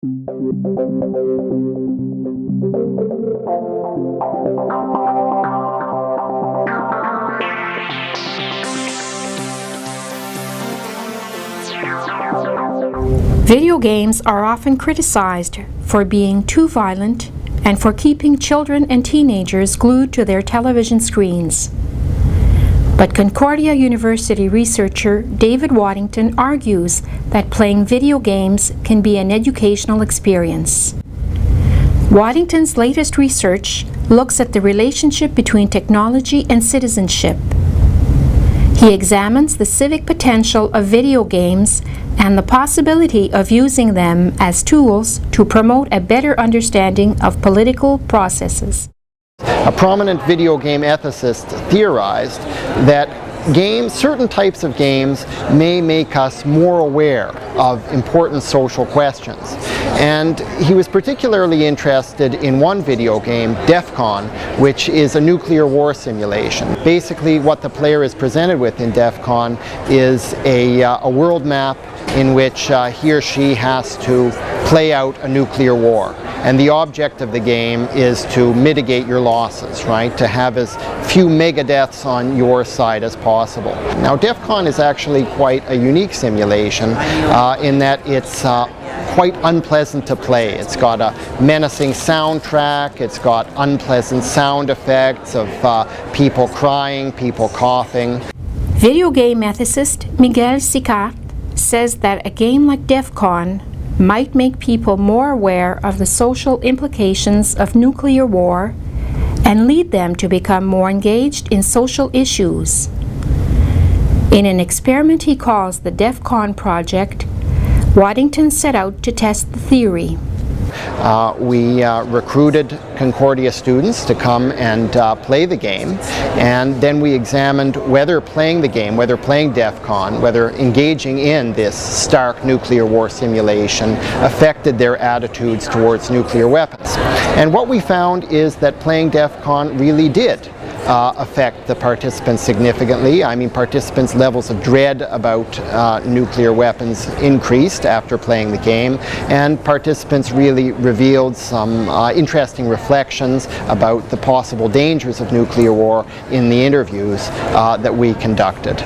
Video games are often criticized for being too violent and for keeping children and teenagers glued to their television screens. But Concordia University researcher David Waddington argues that playing video games can be an educational experience. Waddington's latest research looks at the relationship between technology and citizenship. He examines the civic potential of video games and the possibility of using them as tools to promote a better understanding of political processes. A prominent video game ethicist theorized that certain types of games may make us more aware of important social questions. And he was particularly interested in one video game, DEFCON, which is a nuclear war simulation. Basically, what the player is presented with in DEFCON is a world map in which he or she has to play out a nuclear war. And the object of the game is to mitigate your losses, right? To have as few mega deaths on your side as possible. Now, DEFCON is actually quite a unique simulation in that it's quite unpleasant to play. It's got a menacing soundtrack, it's got unpleasant sound effects of people crying, people coughing. Video game ethicist Miguel Sicart says that a game like DEFCON might make people more aware of the social implications of nuclear war and lead them to become more engaged in social issues. In an experiment he calls the DEFCON project, Waddington set out to test the theory. We recruited Concordia students to come and play the game, and then we examined whether playing the game, whether playing DEFCON, whether engaging in this stark nuclear war simulation affected their attitudes towards nuclear weapons. And what we found is that playing DEFCON really did affect the participants significantly. I mean, participants' levels of dread about nuclear weapons increased after playing the game, and participants really revealed some interesting reflections about the possible dangers of nuclear war in the interviews that we conducted.